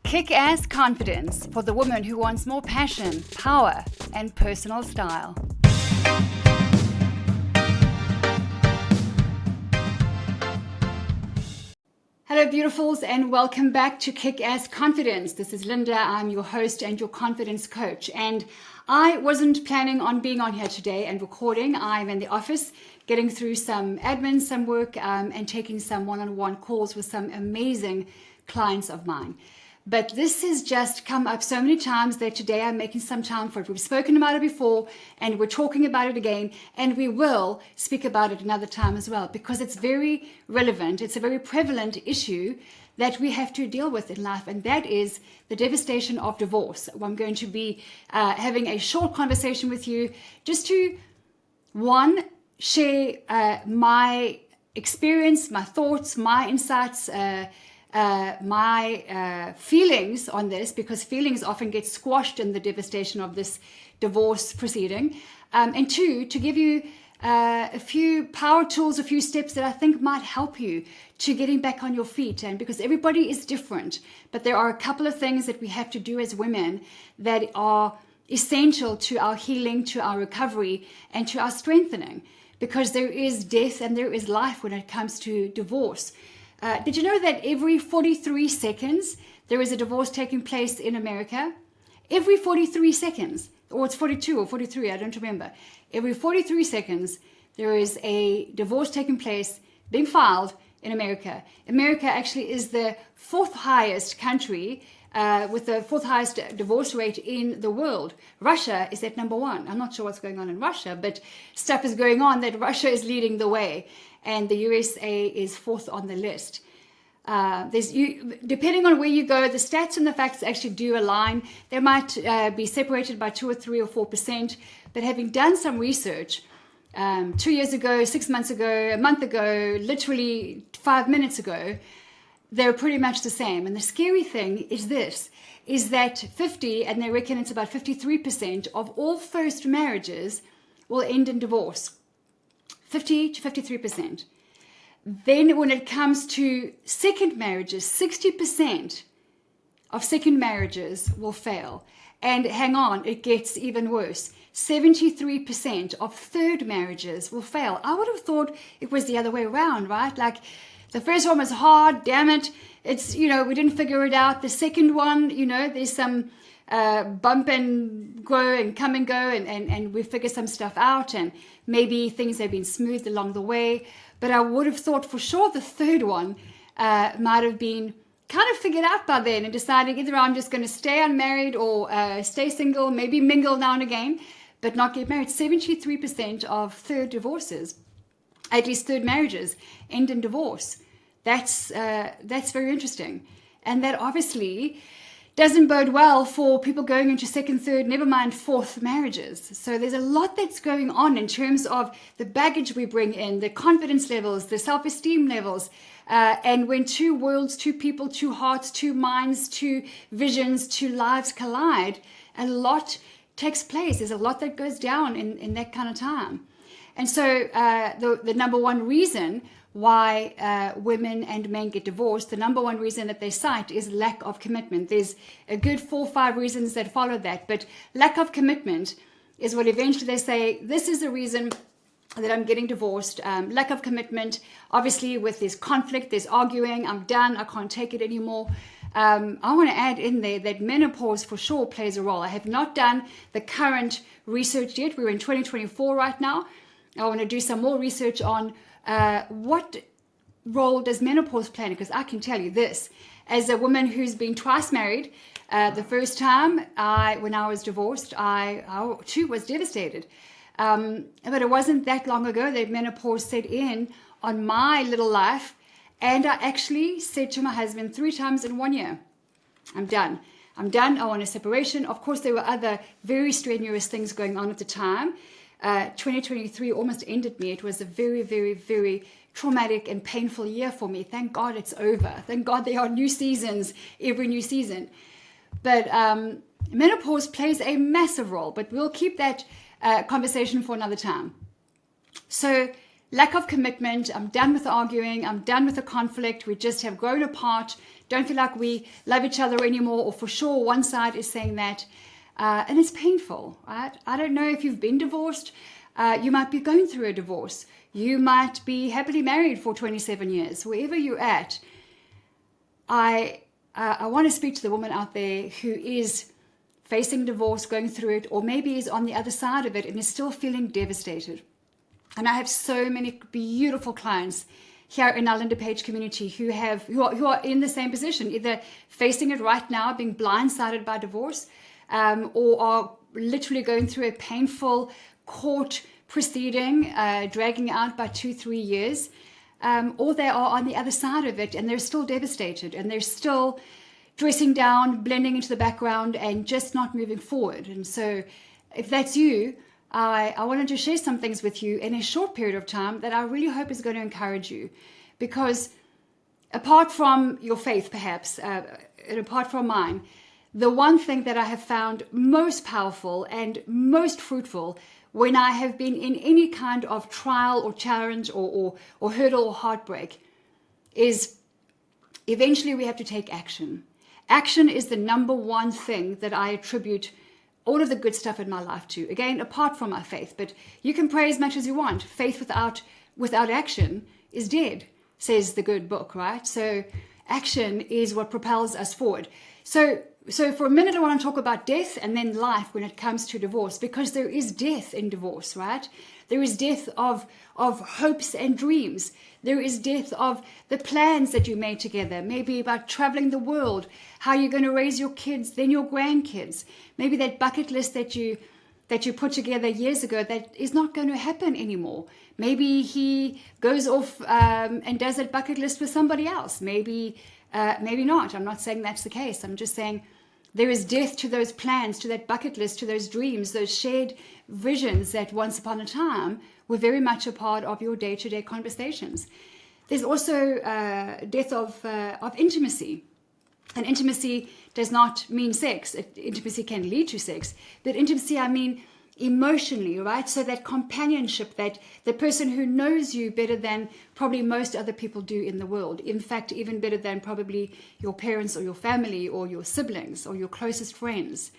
Kick-ass confidence for the woman who wants more passion, power, and personal style. Hello, beautifuls, and welcome back to Kick-ass Confidence. This is Linda. I'm your host and your confidence coach. And I wasn't planning on being on here today and recording. I'm in the office getting through some admin, some work, and taking some one-on-one calls with some amazing clients of mine. But this has just come up so many times that today I'm making some time for it. We've spoken about it before and we're talking about it again, and we will speak about it another time as well because it's very relevant. It's a very prevalent issue that we have to deal with in life, and that is the devastation of divorce. I'm going to be having a short conversation with you just to, one, share my experience, my thoughts, my insights, my feelings on this, because feelings often get squashed in the devastation of this divorce proceeding. And two, to give you a few power tools, a few steps that I think might help you to getting back on your feet. And because everybody is different, but there are a couple of things that we have to do as women that are essential to our healing, to our recovery, and to our strengthening, because there is death and there is life when it comes to divorce. Did you know that every 43 seconds there is a divorce taking place in America? Every 43 seconds, or it's 42 or 43, I don't remember. Every 43 seconds there is a divorce taking place, being filed in America. America actually is the fourth highest country with the fourth highest divorce rate in the world. Russia is at number one. I'm not sure what's going on in Russia, but stuff is going on that Russia is leading the way, and the USA is fourth on the list. Depending on where you go, the stats and the facts actually do align. They might be separated by 2 or 3 or 4%, but having done some research 2 years ago, 6 months ago, a month ago, literally 5 minutes ago, they're pretty much the same. And the scary thing is this, is that 50, and they reckon it's about 53% of all first marriages will end in divorce. 50 to 53%. Then when it comes to second marriages, 60% of second marriages will fail. And hang on, it gets even worse. 73% of third marriages will fail. I would have thought it was the other way around, right? Like, the first one was hard, damn it. It's, we didn't figure it out. The second one, there's some bump and go and come and go, and we figure some stuff out, and maybe things have been smoothed along the way. But I would have thought for sure the third one might have been kind of figured out by then and deciding either I'm just going to stay unmarried or stay single, maybe mingle now and again, but not get married. 73% of third divorces, at least third marriages, end in divorce. That's very interesting. And that obviously doesn't bode well for people going into second, third, never mind fourth marriages. So there's a lot that's going on in terms of the baggage we bring in, the confidence levels, the self-esteem levels. And when two worlds, two people, two hearts, two minds, two visions, two lives collide, a lot takes place. There's a lot that goes down in that kind of time. And so the number one reason why women and men get divorced, the number one reason that they cite is lack of commitment. There's a good 4 or 5 reasons that follow that, but lack of commitment is what eventually they say, this is the reason that I'm getting divorced. Lack of commitment, obviously with this conflict, there's arguing, I'm done, I can't take it anymore. I want to add in there that menopause for sure plays a role. I have not done the current research yet. We're in 2024 right now. I want to do some more research on what role does menopause play? Because I can tell you this, as a woman who's been twice married, the first time when I was divorced, I too was devastated. But it wasn't that long ago that menopause set in on my little life. And I actually said to my husband 3 times in 1 year, I'm done. I want a separation. Of course, there were other very strenuous things going on at the time. 2023 almost ended me. It was a very, very, very traumatic and painful year for me. Thank God it's over. Thank God there are new seasons, every new season. But menopause plays a massive role, but we'll keep that conversation for another time. So lack of commitment. I'm done with arguing. I'm done with the conflict. We just have grown apart. Don't feel like we love each other anymore, or for sure one side is saying that. And it's painful, right? I don't know if you've been divorced. You might be going through a divorce. You might be happily married for 27 years. Wherever you're at, I want to speak to the woman out there who is facing divorce, going through it, or maybe is on the other side of it and is still feeling devastated. And I have so many beautiful clients here in our Linda Page community who are in the same position, either facing it right now, being blindsided by divorce, or are literally going through a painful court proceeding, dragging out by 2-3 years, or they are on the other side of it and they're still devastated and they're still dressing down, blending into the background and just not moving forward. And so if that's you, I wanted to share some things with you in a short period of time that I really hope is going to encourage you, because apart from your faith, perhaps, and apart from mine, the one thing that I have found most powerful and most fruitful when I have been in any kind of trial or challenge or hurdle or heartbreak is eventually we have to take action. Action is the number one thing that I attribute all of the good stuff in my life to. Again, apart from my faith, but you can pray as much as you want. Faith without action is dead, says the good book, right? So action is what propels us forward. So for a minute, I want to talk about death and then life when it comes to divorce, because there is death in divorce, right? There is death of hopes and dreams. There is death of the plans that you made together, maybe about traveling the world, how you're going to raise your kids, then your grandkids. Maybe that bucket list that you put together years ago that is not going to happen anymore. Maybe he goes off and does that bucket list with somebody else. Maybe not. I'm not saying that's the case. I'm just saying there is death to those plans, to that bucket list, to those dreams, those shared visions that once upon a time were very much a part of your day-to-day conversations. There's also death of intimacy. And intimacy does not mean sex. Intimacy can lead to sex. But intimacy, I mean emotionally, right? So that companionship, that the person who knows you better than probably most other people do in the world. In fact, even better than probably your parents or your family or your siblings or your closest friends.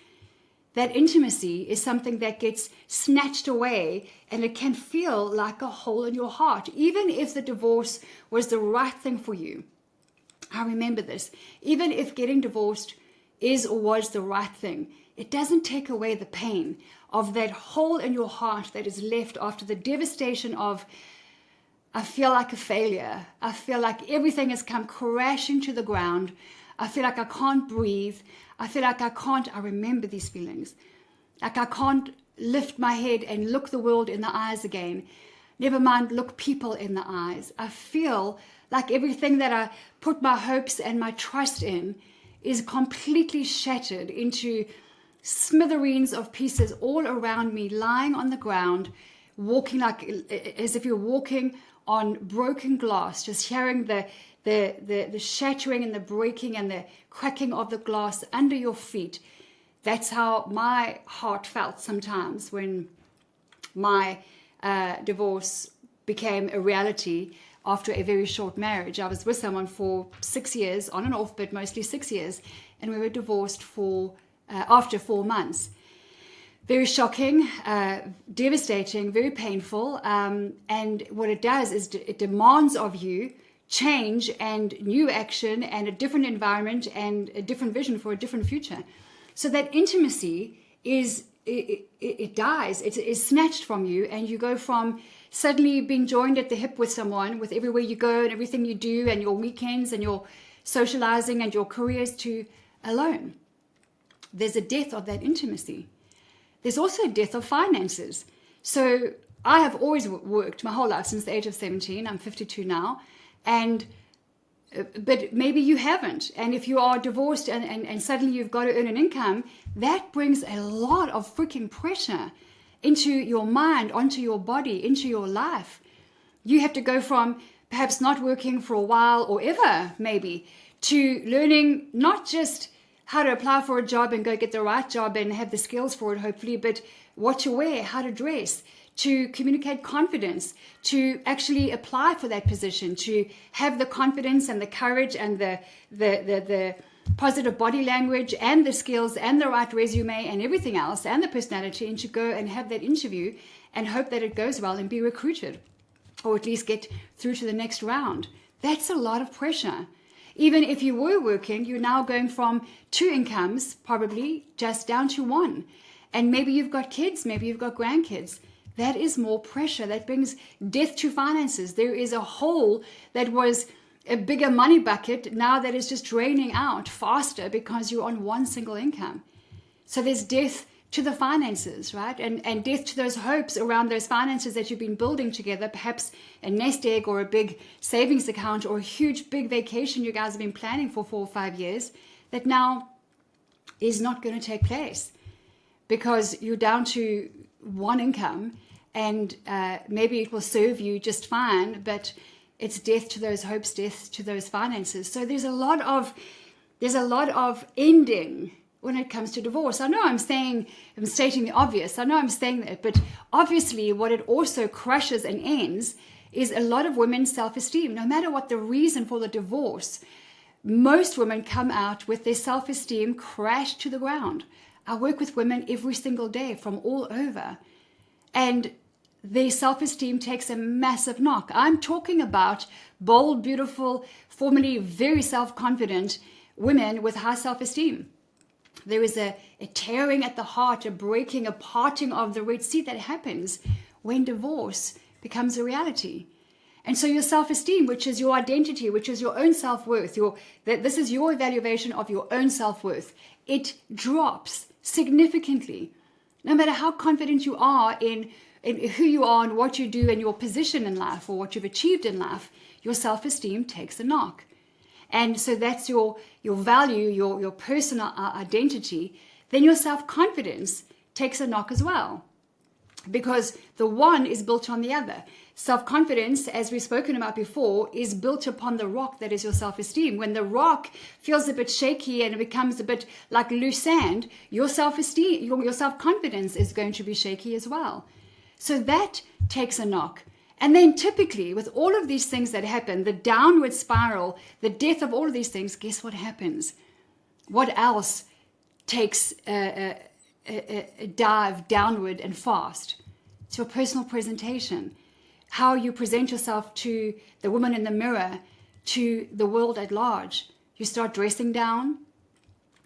That intimacy is something that gets snatched away, and it can feel like a hole in your heart, even if the divorce was the right thing for you. I remember this. Even if getting divorced is or was the right thing, it doesn't take away the pain of that hole in your heart that is left after the devastation of, I feel like a failure. I feel like everything has come crashing to the ground. I feel like I can't breathe. I feel like I remember these feelings. Like I can't lift my head and look the world in the eyes again. Never mind look people in the eyes. I feel like everything that I put my hopes and my trust in is completely shattered into smithereens of pieces all around me, lying on the ground, walking like as if you're walking on broken glass, just hearing the shattering and the breaking and the cracking of the glass under your feet. That's how my heart felt sometimes when my divorce became a reality after a very short marriage. I was with someone for 6 years, on and off, but mostly 6 years, and we were divorced after 4 months. Very shocking, devastating, very painful, and what it does is it demands of you change and new action and a different environment and a different vision for a different future. So that intimacy it dies, it is snatched from you, and you go from suddenly being joined at the hip with someone, with everywhere you go and everything you do and your weekends and your socializing and your careers, to alone. There's a death of that intimacy. There's also a death of finances. So I have always worked my whole life since the age of 17. I'm 52 now. But maybe you haven't. And if you are divorced and suddenly you've got to earn an income, that brings a lot of freaking pressure into your mind, onto your body, into your life. You have to go from perhaps not working for a while or ever maybe to learning not just how to apply for a job and go get the right job and have the skills for it, hopefully, but what to wear, how to dress, to communicate confidence, to actually apply for that position, to have the confidence and the courage and the positive body language and the skills and the right resume and everything else and the personality, and to go and have that interview and hope that it goes well and be recruited, or at least get through to the next round. That's a lot of pressure. Even if you were working, you're now going from 2 incomes, probably, just down to 1. And maybe you've got kids, maybe you've got grandkids. That is more pressure. That brings death to finances. There is a hole that was a bigger money bucket now that is just draining out faster because you're on 1 single income. So there's death to the finances, right? And death to those hopes around those finances that you've been building together, perhaps a nest egg or a big savings account or a huge big vacation you guys have been planning for 4 or 5 years that now is not going to take place because you're down to 1 income, and maybe it will serve you just fine, but it's death to those hopes, death to those finances. So there's a lot of ending when it comes to divorce. I know I'm stating the obvious. I know I'm saying that, but obviously what it also crushes and ends is a lot of women's self-esteem. No matter what the reason for the divorce, most women come out with their self-esteem crashed to the ground. I work with women every single day from all over, and their self-esteem takes a massive knock. I'm talking about bold, beautiful, formerly very self-confident women with high self-esteem. There is a tearing at the heart, a breaking, a parting of the Red Sea that happens when divorce becomes a reality. And so your self-esteem, which is your identity, which is your own self-worth, this is your evaluation of your own self-worth, it drops significantly. No matter how confident you are in who you are and what you do and your position in life or what you've achieved in life, your self-esteem takes a knock. And so that's your value, your personal identity. Then your self-confidence takes a knock as well, because the one is built on the other. Self-confidence, as we've spoken about before, is built upon the rock that is your self-esteem. When the rock feels a bit shaky and it becomes a bit like loose sand, your self-esteem, your self-confidence is going to be shaky as well. So that takes a knock. And then typically with all of these things that happen, the downward spiral, the death of all of these things, guess what happens? What else takes a dive downward and fast? It's your personal presentation. How you present yourself to the woman in the mirror, to the world at large. You start dressing down.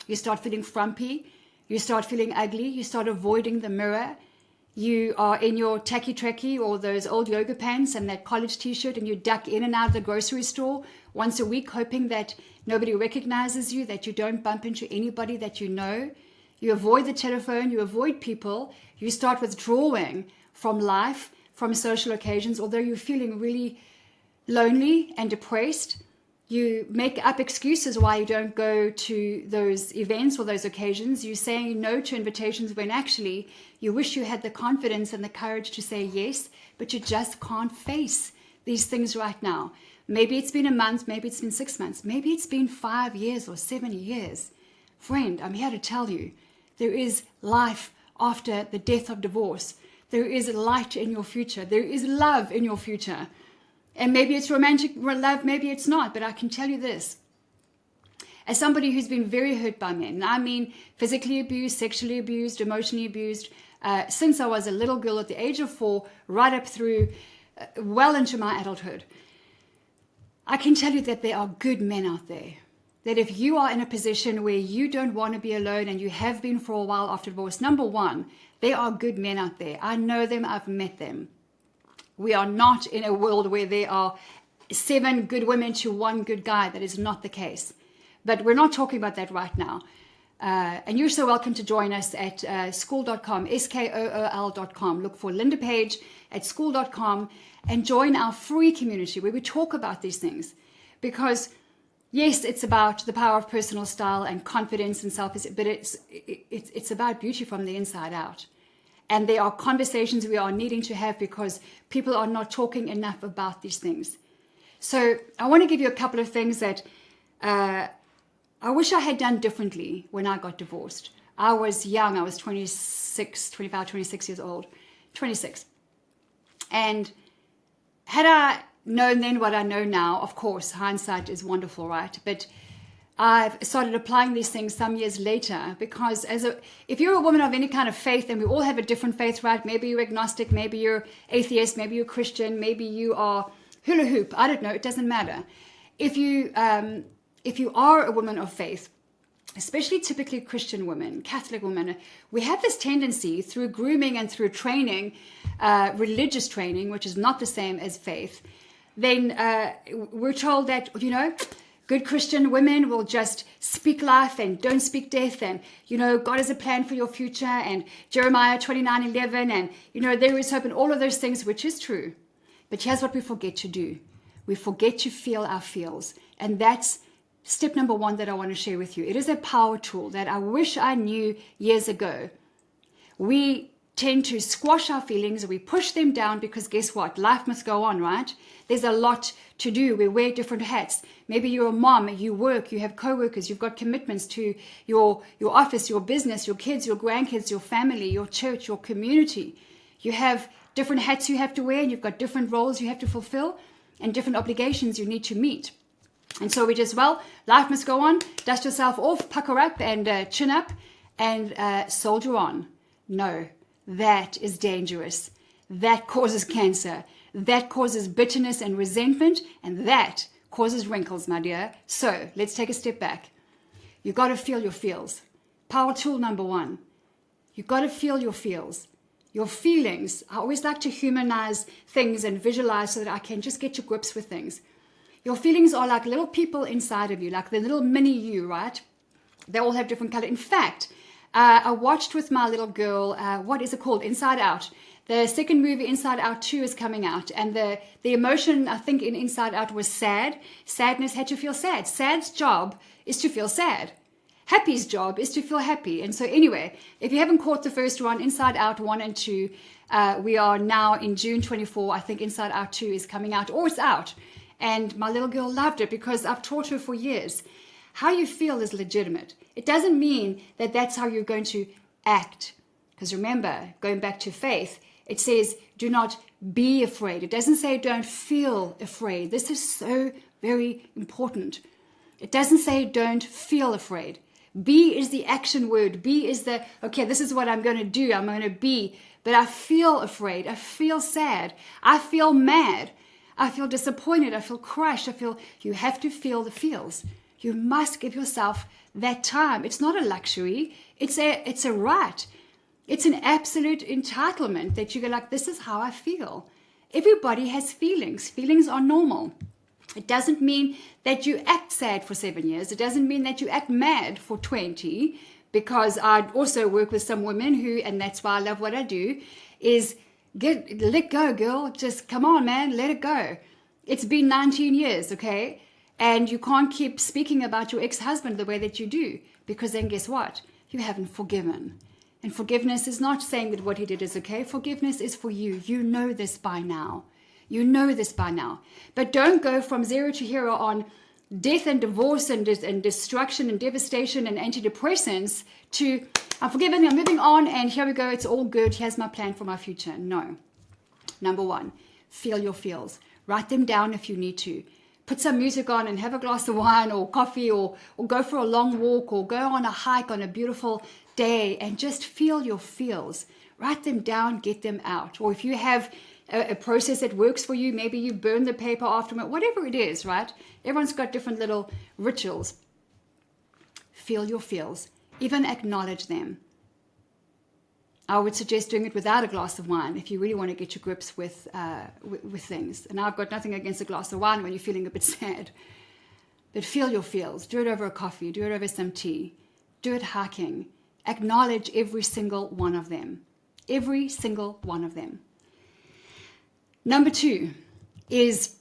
You start feeling frumpy. You start feeling ugly. You start avoiding the mirror. You are in your tacky or those old yoga pants and that college t-shirt, and you duck in and out of the grocery store once a week, hoping that nobody recognizes you, that you don't bump into anybody that you know. You avoid the telephone, you avoid people, you start withdrawing from life, from social occasions, although you're feeling really lonely and depressed. You make up excuses why you don't go to those events or those occasions. You're saying no to invitations when actually you wish you had the confidence and the courage to say yes, but you just can't face these things right now. Maybe it's been a month, maybe it's been 6 months, maybe it's been 5 years or 7 years. Friend, I'm here to tell you, there is life after the death of divorce. There is light in your future. There is love in your future. And maybe it's romantic love, maybe it's not, but I can tell you this. As somebody who's been very hurt by men, I mean physically abused, sexually abused, emotionally abused, since I was a little girl at the age of 4, right up through well into my adulthood, I can tell you that there are good men out there. That if you are in a position where you don't want to be alone, and you have been for a while after divorce, number one, there are good men out there. I know them, I've met them. We are not in a world where there are 7 good women to 1 good guy. That is not the case. But we're not talking about that right now. And you're so welcome to join us at school.com, skool.com. Look for Linda Page at school.com and join our free community where we talk about these things. Because yes, it's about the power of personal style and confidence and self-esteem, but it's about beauty from the inside out. And there are conversations we are needing to have because people are not talking enough about these things. So I want to give you a couple of things that I wish I had done differently when I got divorced. I was young. I was 26 years old. 26. And had I known then what I know now, of course, hindsight is wonderful, right? But I've started applying these things some years later because if you're a woman of any kind of faith, and we all have a different faith, right? Maybe you're agnostic, maybe you're atheist, maybe you're Christian, maybe you are hula hoop. I don't know. It doesn't matter. If you are a woman of faith, especially typically Christian women, Catholic women, we have this tendency through grooming and through training, religious training, which is not the same as faith. Then we're told that, good Christian women will just speak life and don't speak death. And, God has a plan for your future. And Jeremiah 29:11. And, there is hope and all of those things, which is true. But here's what we forget to do. We forget to feel our feels. And that's step number one that I want to share with you. It is a power tool that I wish I knew years ago. We tend to squash our feelings. We push them down because guess what? Life must go on, right? There's a lot to do. We wear different hats. Maybe you're a mom, you work, you have co-workers, you've got commitments to your office, your business, your kids, your grandkids, your family, your church, your community. You have different hats you have to wear, and you've got different roles you have to fulfill and different obligations you need to meet. And so we just, life must go on. Dust yourself off, pucker up and chin up and soldier on. No, that is dangerous. That causes cancer. That causes bitterness and resentment. And that causes wrinkles, my dear. So let's take a step back. You've got to feel your feels. Power tool number one. You've got to feel your feels. Your feelings. I always like to humanize things and visualize so that I can just get to grips with things. Your feelings are like little people inside of you, like the little mini you, right? They all have different color. In fact, I watched with my little girl, what is it called? Inside Out. The second movie, Inside Out 2, is coming out. And the emotion, I think, in Inside Out was sad. Sadness had to feel sad. Sad's job is to feel sad. Happy's job is to feel happy. And so anyway, if you haven't caught the first one, Inside Out 1 and 2, we are now in June 24. I think Inside Out 2 is coming out, or it's out. And my little girl loved it because I've taught her for years. How you feel is legitimate. It doesn't mean that that's how you're going to act. Because remember, going back to faith, it says, do not be afraid. It doesn't say don't feel afraid. This is so very important. It doesn't say don't feel afraid. Be is the action word. Be is the, okay, this is what I'm going to do. I'm going to be. But I feel afraid. I feel sad. I feel mad. I feel disappointed. I feel crushed. You have to feel the feels. You must give yourself that time. It's not a luxury. It's a right. It's an absolute entitlement that you go like, this is how I feel. Everybody has feelings. Feelings are normal. It doesn't mean that you act sad for 7 years. It doesn't mean that you act mad for 20, because I also work with some women who, and that's why I love what I do, is let go, girl. Just come on, man, let it go. It's been 19 years, okay? And you can't keep speaking about your ex-husband the way that you do, because then guess what? You haven't forgiven. And forgiveness is not saying that what he did is okay. Forgiveness is for you. You know this by now. You know this by now. But don't go from zero to hero on death and divorce and destruction and devastation and antidepressants to, I'm forgiven, I'm moving on, and here we go, it's all good, here's my plan for my future. No. Number one, feel your feels. Write them down if you need to. Put some music on and have a glass of wine or coffee, or go for a long walk, or go on a hike on a beautiful day and just feel your feels. Write them down, get them out. Or if you have a process that works for you, maybe you burn the paper afterward, whatever it is, right? Everyone's got different little rituals. Feel your feels. Even acknowledge them. I would suggest doing it without a glass of wine if you really want to get your grips with things. And I've got nothing against a glass of wine when you're feeling a bit sad. But feel your feels. Do it over a coffee. Do it over some tea. Do it hiking. Acknowledge every single one of them. Every single one of them. Number 2 is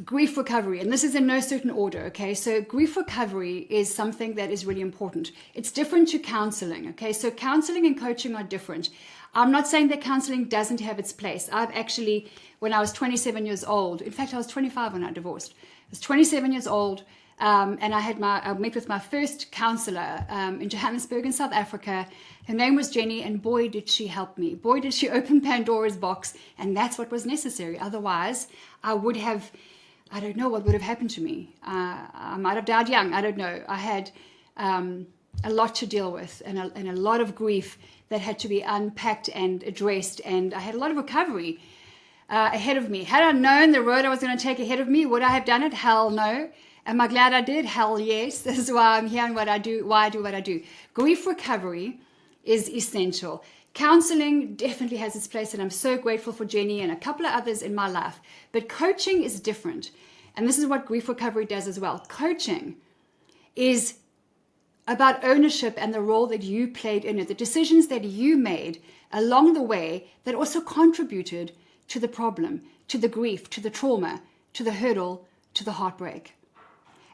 grief recovery. And this is in no certain order, okay? So grief recovery is something that is really important. It's different to counseling, okay? So counseling and coaching are different. I'm not saying that counseling doesn't have its place. I've actually, when I was 27 years old, in fact, I was 25 when I divorced. I was 27 years old. And I met with my first counselor in Johannesburg in South Africa. Her name was Jenny, and boy, did she help me. Boy, did she open Pandora's box, and that's what was necessary. Otherwise, I don't know what would have happened to me. I might have died young. I don't know. I had a lot to deal with and a lot of grief that had to be unpacked and addressed, and I had a lot of recovery ahead of me. Had I known the road I was going to take ahead of me, would I have done it? Hell no. Am I glad I did? Hell yes. This is why I'm here and why I do what I do. Grief recovery is essential. Counseling definitely has its place, and I'm so grateful for Jenny and a couple of others in my life. But coaching is different. And this is what grief recovery does as well. Coaching is about ownership and the role that you played in it, the decisions that you made along the way that also contributed to the problem, to the grief, to the trauma, to the hurdle, to the heartbreak.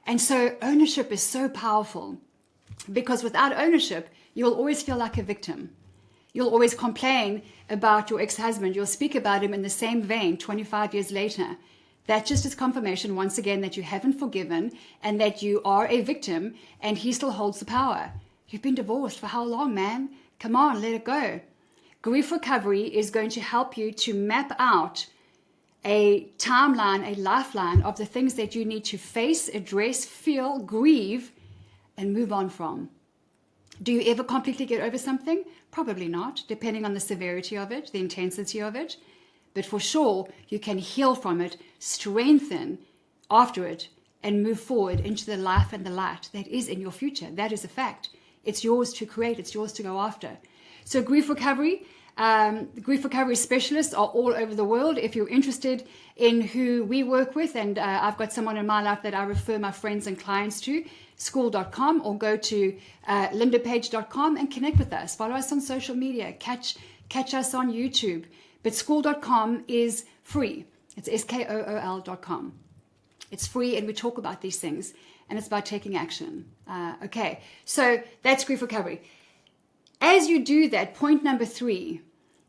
And so ownership is so powerful, because without ownership, you'll always feel like a victim. You'll always complain about your ex-husband. You'll speak about him in the same vein 25 years later. That just is confirmation, once again, that you haven't forgiven and that you are a victim, and he still holds the power. You've been divorced for how long, man? Come on, let it go. Grief recovery is going to help you to map out a timeline, a lifeline of the things that you need to face, address, feel, grieve, and move on from. Do you ever completely get over something? Probably not, depending on the severity of it, the intensity of it. But for sure, you can heal from it, strengthen after it, and move forward into the life and the light that is in your future. That is a fact. It's yours to create. It's yours to go after. So grief recovery specialists are all over the world. If you're interested in who we work with, and I've got someone in my life that I refer my friends and clients to, school.com, or go to lindapage.com and connect with us. Follow us on social media. Catch us on YouTube. But school.com is free. It's skool.com. It's free, and we talk about these things, and it's about taking action. Okay, so that's grief recovery. As you do that, point number 3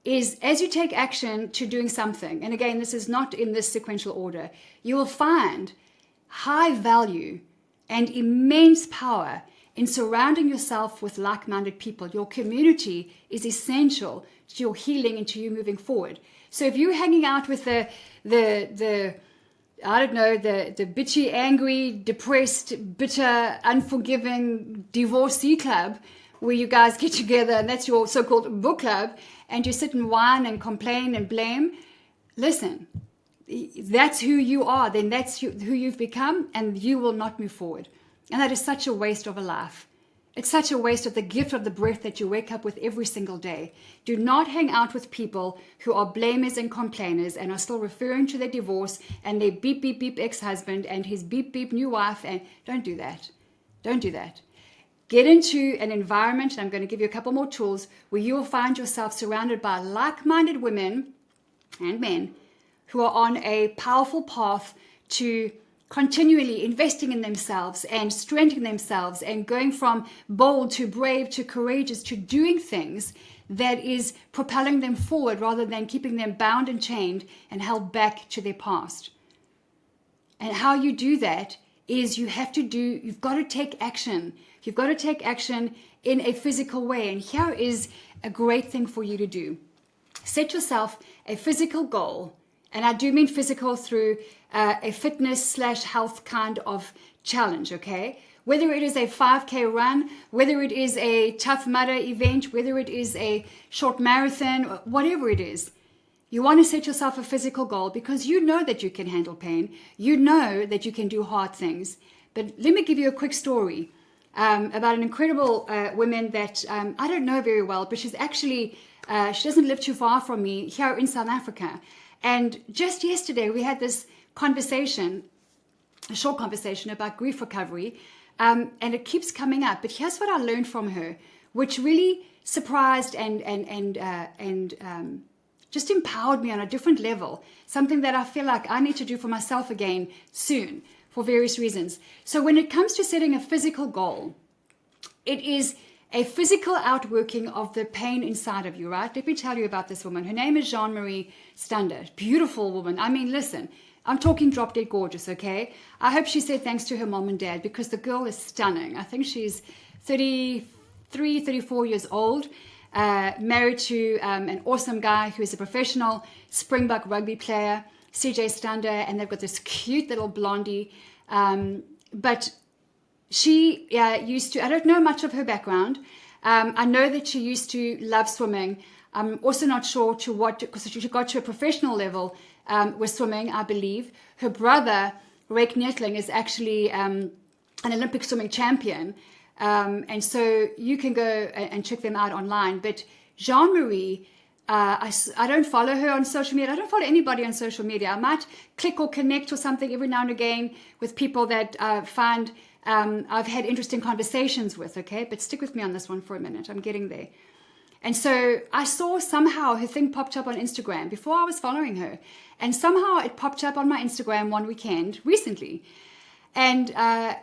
is, as you take action to doing something, and again, this is not in this sequential order, you will find high value and immense power in surrounding yourself with like-minded people. Your community is essential to your healing and to you moving forward. So if you're hanging out with the bitchy, angry, depressed, bitter, unforgiving divorcee club, where you guys get together and that's your so-called book club, and you sit and whine and complain and blame, listen, that's who you are, then that's who you've become, and you will not move forward. And that is such a waste of a life. It's such a waste of the gift of the breath that you wake up with every single day. Do not hang out with people who are blamers and complainers and are still referring to their divorce and their beep, beep, beep ex-husband and his beep, beep new wife. And don't do that. Don't do that. Get into an environment, and I'm going to give you a couple more tools, where you will find yourself surrounded by like-minded women and men who are on a powerful path to continually investing in themselves and strengthening themselves and going from bold to brave to courageous to doing things that is propelling them forward rather than keeping them bound and chained and held back to their past. And how you do that is you've got to take action. You've got to take action in a physical way. And here is a great thing for you to do. Set yourself a physical goal. And I do mean physical through a fitness/health kind of challenge, okay? Whether it is a 5K run, whether it is a Tough Mudder event, whether it is a short marathon, whatever it is, you want to set yourself a physical goal because you know that you can handle pain. You know that you can do hard things. But let me give you a quick story about an incredible woman that I don't know very well, but she's actually, she doesn't live too far from me here in South Africa. And just yesterday, we had this conversation, a short conversation about grief recovery, and it keeps coming up. But here's what I learned from her, which really surprised and just empowered me on a different level, something that I feel like I need to do for myself again soon for various reasons. So when it comes to setting a physical goal, it is a physical outworking of the pain inside of you, right? Let me tell you about this woman. Her name is Jean-Marie Stander. Beautiful woman. I mean, listen, I'm talking drop dead gorgeous, okay? I hope she said thanks to her mom and dad, because the girl is stunning. I think she's 33, 34 years old, married to an awesome guy who is a professional Springbok rugby player, CJ Stander, and they've got this cute little blondie. But she used to, I don't know much of her background. I know that she used to love swimming. I'm also not sure to what, because she got to a professional level with swimming, I believe. Her brother, Rake Nettling, is actually an Olympic swimming champion. And so you can go and check them out online. But Jean-Marie, I don't follow her on social media. I don't follow anybody on social media. I might click or connect or something every now and again with people that I find I've had interesting conversations with, okay? But stick with me on this one for a minute. I'm getting there. And so I saw somehow her thing popped up on Instagram before I was following her. And somehow it popped up on my Instagram one weekend recently. And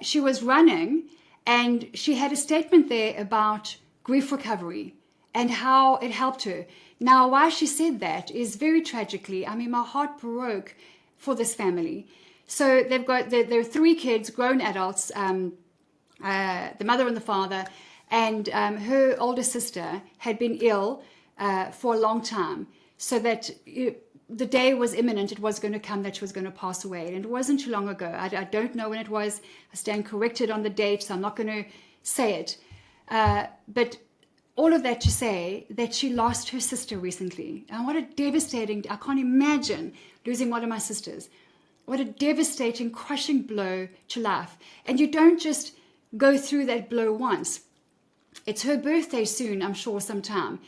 she was running, and she had a statement there about grief recovery and how it helped her. Now, why she said that is very tragically, I mean, my heart broke for this family. So they've got, there are 3 kids, grown adults, the mother and the father, and her older sister had been ill for a long time, so that the day was imminent. It was going to come that she was going to pass away, and it wasn't too long ago. I don't know when it was. I stand corrected on the date, so I'm not going to say it. But all of that to say that she lost her sister recently. And what a devastating, I can't imagine losing one of my sisters. What a devastating, crushing blow to life. And you don't just go through that blow once. It's her birthday soon, I'm sure, sometime.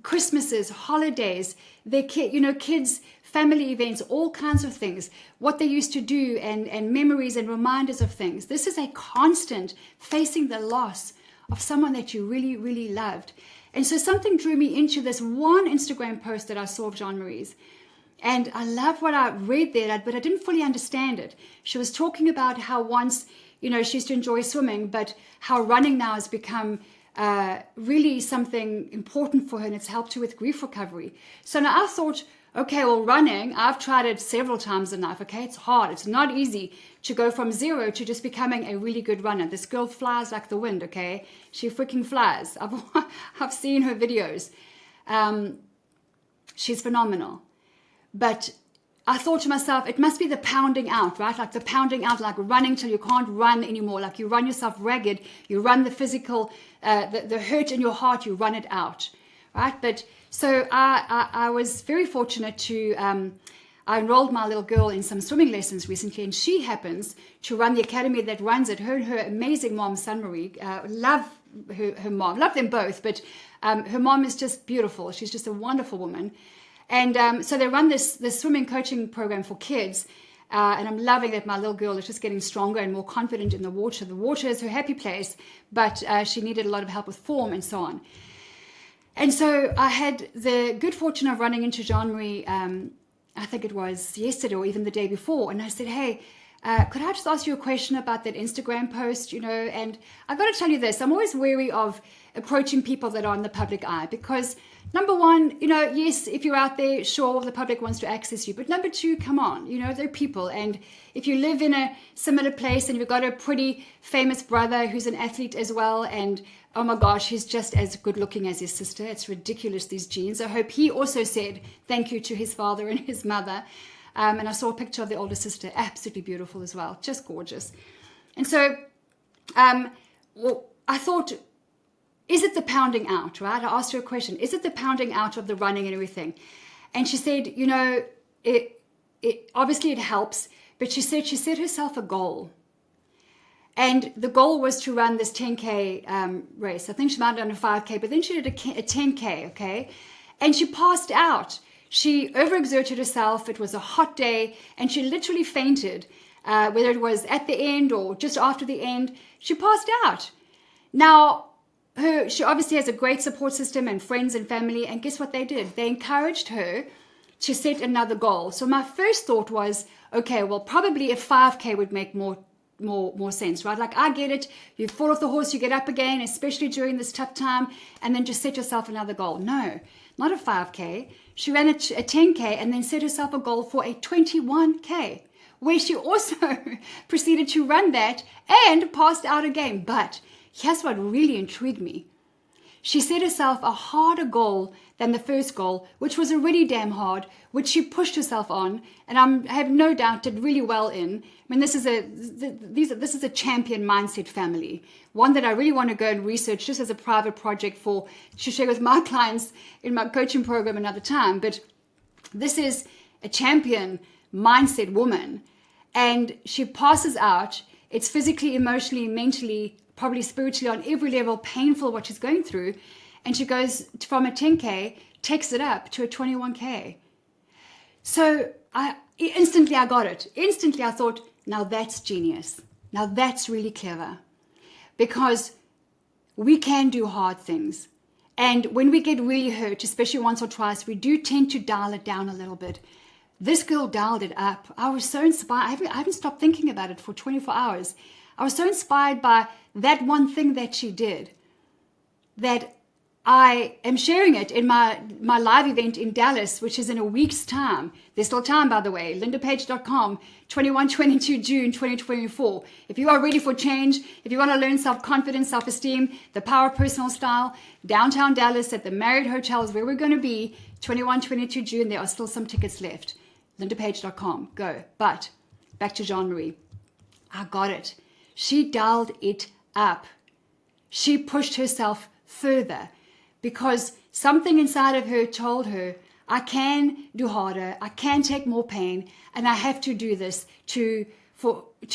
Christmases, holidays, their kids, family events, all kinds of things, what they used to do, and memories and reminders of things. This is a constant facing the loss of someone that you really, really loved. And so something drew me into this one Instagram post that I saw of Jean-Marie's. And I love what I read there, but I didn't fully understand it. She was talking about how once, she used to enjoy swimming, but how running now has become really something important for her, and it's helped her with grief recovery. So now I thought, okay, well, running, I've tried it several times in life, okay? It's hard. It's not easy to go from zero to just becoming a really good runner. This girl flies like the wind, okay? She freaking flies. I've seen her videos. She's phenomenal. But I thought to myself, it must be the pounding out, right? Like the pounding out, like running till you can't run anymore. Like you run yourself ragged. You run the physical, the hurt in your heart, you run it out, right? But so I was very fortunate to, I enrolled my little girl in some swimming lessons recently, and she happens to run the academy that runs it. Her and her amazing mom, Sunmarie, love her mom, love them both, but her mom is just beautiful. She's just a wonderful woman. And so they run this swimming coaching program for kids, and I'm loving that my little girl is just getting stronger and more confident in the water. The water is her happy place, but she needed a lot of help with form and so on. And so I had the good fortune of running into Jean-Marie, I think it was yesterday or even the day before, and I said, hey, could I just ask you a question about that Instagram post, and I got to tell you this, I'm always wary of approaching people that are in the public eye, because number one, yes, if you're out there, sure, the public wants to access you. But number two, come on, they're people. And if you live in a similar place and you've got a pretty famous brother who's an athlete as well, and oh my gosh, he's just as good looking as his sister. It's ridiculous, these genes. I hope he also said thank you to his father and his mother. And I saw a picture of the older sister, absolutely beautiful as well, just gorgeous. And so I thought, is it the pounding out, right? I asked her a question. Is it the pounding out of the running and everything? And she said, it obviously it helps, but she said she set herself a goal. And the goal was to run this 10K race. I think she might have done a 5K, but then she did a 10K, okay? And she passed out. She overexerted herself. It was a hot day, and she literally fainted, whether it was at the end or just after the end. She passed out. Now, she obviously has a great support system and friends and family, and guess what they did? They encouraged her to set another goal. So my first thought was, okay, well, probably a 5K would make more more sense, right? Like, I get it. You fall off the horse, you get up again, especially during this tough time, and then just set yourself another goal. No, not a 5K. She ran a 10K and then set herself a goal for a 21K, where she also proceeded to run that and passed out again. But here's what really intrigued me. She set herself a harder goal than the first goal, which was already damn hard, which she pushed herself on, and I have no doubt did really well in. I mean, this is a champion mindset family, one that I really want to go and research just as a private project to share with my clients in my coaching program another time. But this is a champion mindset woman, and she passes out. It's physically, emotionally, mentally, probably spiritually, on every level, painful what she's going through. And she goes from a 10K, takes it up to a 21K. So instantly I got it. Instantly I thought, now that's genius. Now that's really clever. Because we can do hard things. And when we get really hurt, especially once or twice, we do tend to dial it down a little bit. This girl dialed it up. I was so inspired. I haven't stopped thinking about it for 24 hours. I was so inspired by that one thing that she did that I am sharing it in my live event in Dallas, which is in a week's time. There's still time, by the way. lindapage.com, 21-22 June 2024. If you are ready for change, if you want to learn self-confidence, self-esteem, the power of personal style, downtown Dallas at the Marriott Hotel is where we're going to be, 21-22 June. There are still some tickets left. lindapage.com. Go. But back to Jean-Marie. I got it. She dialed it up. She pushed herself further because something inside of her told her, I can do harder, I can take more pain, and I have to do this to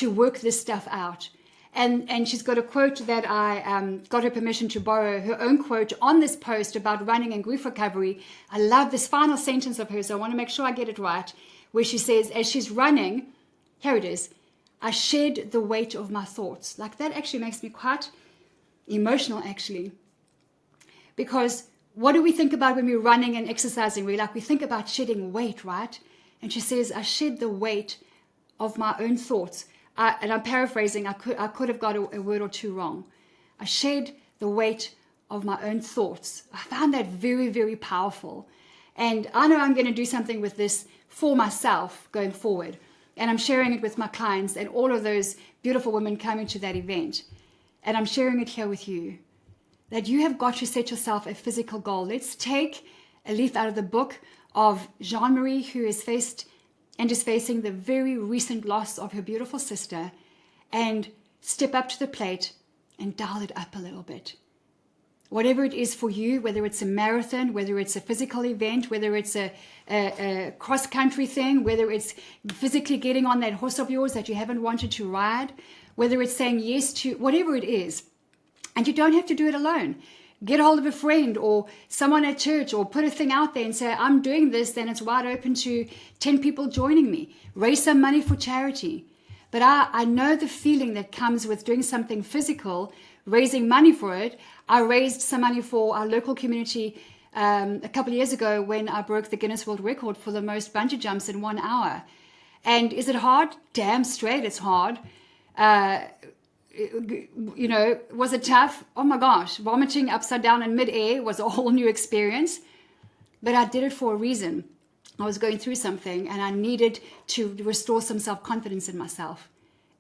work this stuff out. And she's got a quote that I got her permission to borrow, her own quote on this post about running and grief recovery. I love this final sentence of hers, so I want to make sure I get it right, where she says, as she's running, here it is, I shed the weight of my thoughts. Like, that actually makes me quite emotional, actually. Because what do we think about when we're running and exercising? We think about shedding weight, right? And she says, I shed the weight of my own thoughts. And I'm paraphrasing, I could have got a word or two wrong. I shed the weight of my own thoughts. I found that very, very powerful. And I know I'm going to do something with this for myself going forward. And I'm sharing it with my clients and all of those beautiful women coming to that event. And I'm sharing it here with you, that you have got to set yourself a physical goal. Let's take a leaf out of the book of Jean-Marie, who is facing the very recent loss of her beautiful sister, and step up to the plate and dial it up a little bit. Whatever it is for you, whether it's a marathon, whether it's a physical event, whether it's a cross-country thing, whether it's physically getting on that horse of yours that you haven't wanted to ride, whether it's saying yes to whatever it is. And you don't have to do it alone. Get a hold of a friend or someone at church, or put a thing out there and say, I'm doing this, then it's wide open to 10 people joining me. Raise some money for charity. But I know the feeling that comes with doing something physical, raising money for it. I raised some money for our local community a couple of years ago when I broke the Guinness World Record for the most bungee jumps in 1 hour. And is it hard? Damn straight it's hard. Was it tough? Oh my gosh, vomiting upside down in midair was a whole new experience. But I did it for a reason. I was going through something and I needed to restore some self-confidence in myself.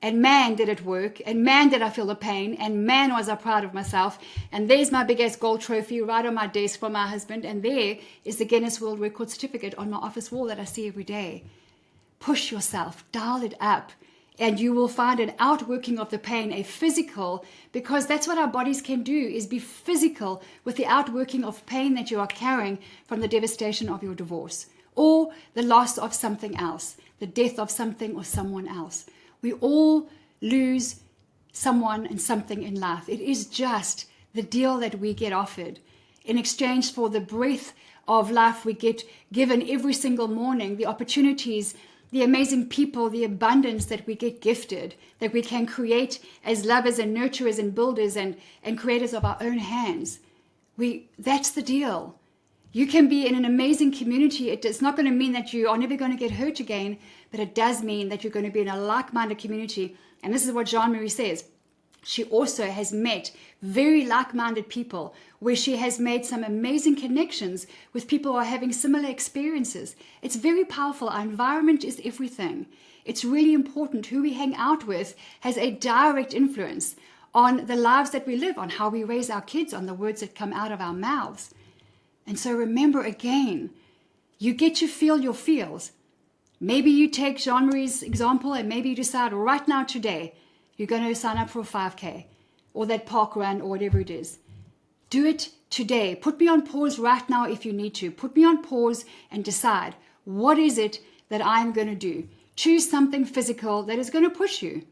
And man, did it work. And man, did I feel the pain. And man, was I proud of myself. And there's my biggest gold trophy right on my desk from my husband. And there is the Guinness World Record certificate on my office wall that I see every day. Push yourself, dial it up. And you will find an outworking of the pain, a physical, because that's what our bodies can do, is be physical with the outworking of pain that you are carrying from the devastation of your divorce or the loss of something else, the death of something or someone else. We all lose someone and something in life. It is just the deal that we get offered in exchange for the breath of life we get given every single morning, the opportunities, the amazing people, the abundance that we get gifted, that we can create as lovers and nurturers and builders and creators of our own hands. That's the deal. You can be in an amazing community. It's not going to mean that you are never going to get hurt again, but it does mean that you're going to be in a like-minded community And this is what Jean-Marie says. She also has met very like-minded people where she has made some amazing connections with people who are having similar experiences. It's very powerful. Our environment is everything. It's really important. Who we hang out with has a direct influence on the lives that we live, on how we raise our kids, on the words that come out of our mouths. And so remember again, you get to feel your feels. Maybe you take Jean-Marie's example and maybe you decide right now today, you're going to sign up for a 5K or that park run or whatever it is. Do it today. Put me on pause right now if you need to. Put me on pause and decide, what is it that I'm going to do? Choose something physical that is going to push you.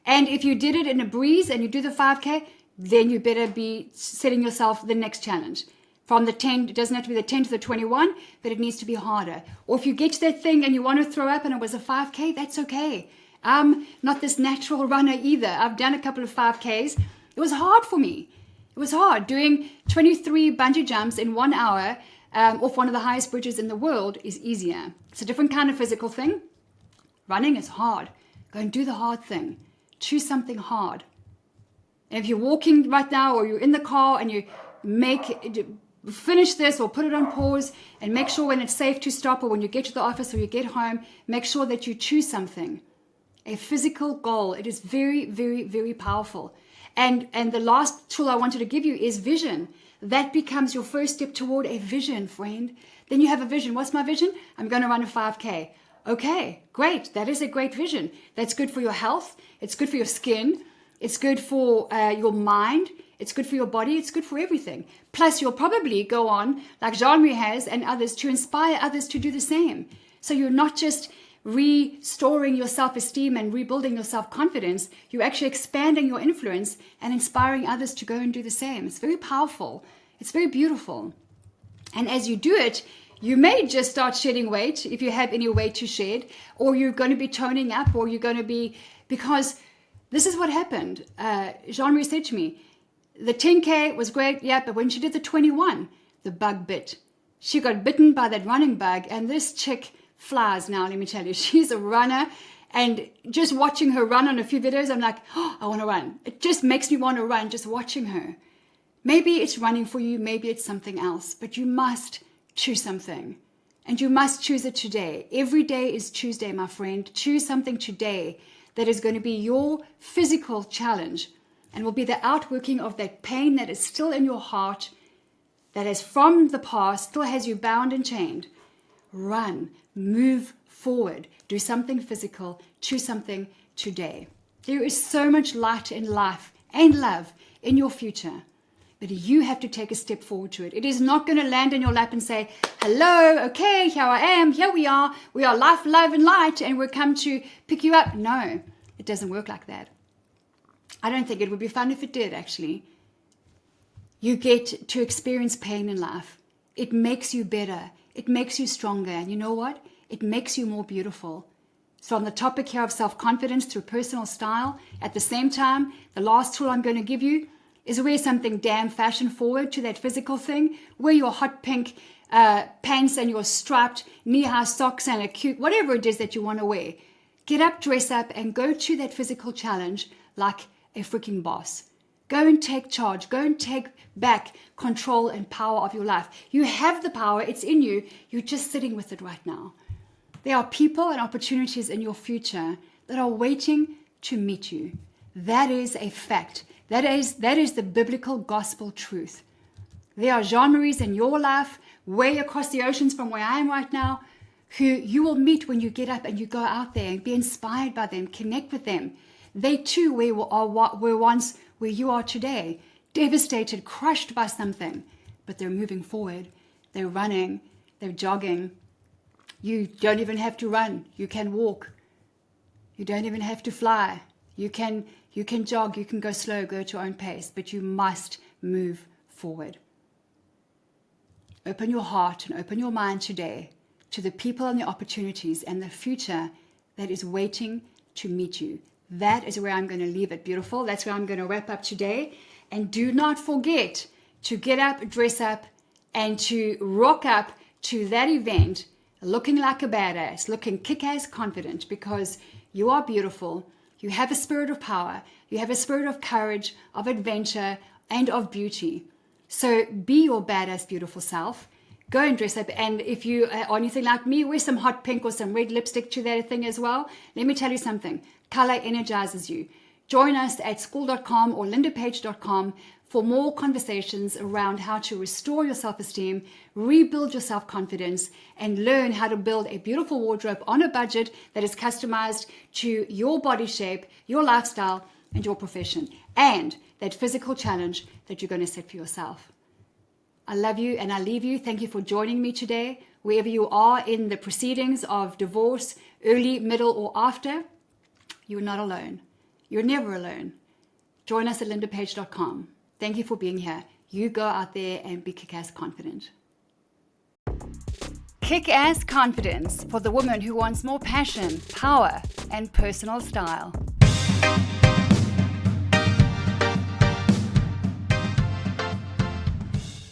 And if you did it in a breeze and you do the 5K, then you better be setting yourself the next challenge. From the 10, it doesn't have to be the 10 to the 21, but it needs to be harder. Or if you get to that thing and you want to throw up and it was a 5K, that's okay. I'm not this natural runner either. I've done a couple of 5Ks. It was hard for me. It was hard. Doing 23 bungee jumps in 1 hour off one of the highest bridges in the world is easier. It's a different kind of physical thing. Running is hard. Go and do the hard thing. Choose something hard. And if you're walking right now or you're in the car and you finish this or put it on pause and make sure when it's safe to stop, or when you get to the office or you get home, make sure that you choose something. A physical goal. It is very, very, very powerful. And the last tool I wanted to give you is vision. That becomes your first step toward a vision, friend. Then you have a vision. What's my vision? I'm going to run a 5K. Okay, great. That is a great vision. That's good for your health. It's good for your skin. It's good for your mind. It's good for your body. It's good for everything. Plus, you'll probably go on, like Jean-Marie has and others, to inspire others to do the same. So you're not just restoring your self-esteem and rebuilding your self-confidence. You're actually expanding your influence and inspiring others to go and do the same. It's very powerful. It's very beautiful. And as you do it, you may just start shedding weight if you have any weight to shed, or you're going to be toning up, or you're going to be, because this is what happened. Jean-Marie said to me, the 10K was great, yeah, but when she did the 21, the bug bit. She got bitten by that running bug, and this chick flies now, let me tell you. She's a runner, and just watching her run on a few videos, I'm like, oh, I want to run. It just makes me want to run just watching her. Maybe it's running for you, maybe it's something else, but you must choose something, and you must choose it today. Every day is Tuesday, my friend. Choose something today that is going to be your physical challenge and will be the outworking of that pain that is still in your heart, that is from the past, still has you bound and chained. Run, move forward, do something physical, choose something today. There is so much light in life and love in your future, but you have to take a step forward to it. It is not going to land in your lap and say, hello, okay, here I am, here we are life, love, and light, and we're come to pick you up. No, it doesn't work like that. I don't think it would be fun if it did, actually. You get to experience pain in life. It makes you better. It makes you stronger. And you know what? It makes you more beautiful. So on the topic here of self-confidence through personal style, at the same time, the last tool I'm going to give you is wear something damn fashion forward to that physical thing. Wear your hot pink pants and your striped knee-high socks and a cute, whatever it is that you want to wear. Get up, dress up, and go to that physical challenge like a freaking boss. Go and take charge. Go and take back control and power of your life. You have the power. It's in you. You're just sitting with it right now. There are people and opportunities in your future that are waiting to meet you. That is a fact. That is the biblical gospel truth. There are Jean-Maries in your life, way across the oceans from where I am right now, who you will meet when you get up and you go out there and be inspired by them, connect with them. They too were once where you are today, devastated, crushed by something, but they're moving forward. They're running, they're jogging. You don't even have to run. You can walk. You don't even have to fly. You can jog, you can go slow, go at your own pace, but you must move forward. Open your heart and open your mind today to the people and the opportunities and the future that is waiting to meet you. That is where I'm going to leave it, beautiful. That's where I'm going to wrap up today. And do not forget to get up, dress up, and to rock up to that event looking like a badass, looking kick-ass confident, because you are beautiful. You have a spirit of power. You have a spirit of courage, of adventure, and of beauty. So be your badass, beautiful self. Go and dress up. And if you are anything like me, wear some hot pink or some red lipstick to that thing as well. Let me tell you something. Color energizes you. Join us at school.com or lindapage.com for more conversations around how to restore your self-esteem, rebuild your self-confidence, and learn how to build a beautiful wardrobe on a budget that is customized to your body shape, your lifestyle, and your profession, and that physical challenge that you're going to set for yourself. I love you and I leave you. Thank you for joining me today. Wherever you are in the proceedings of divorce, early, middle, or after, you're not alone. You're never alone. Join us at lindapage.com. Thank you for being here. You go out there and be kick-ass confident. Kick-ass confidence for the woman who wants more passion, power, and personal style.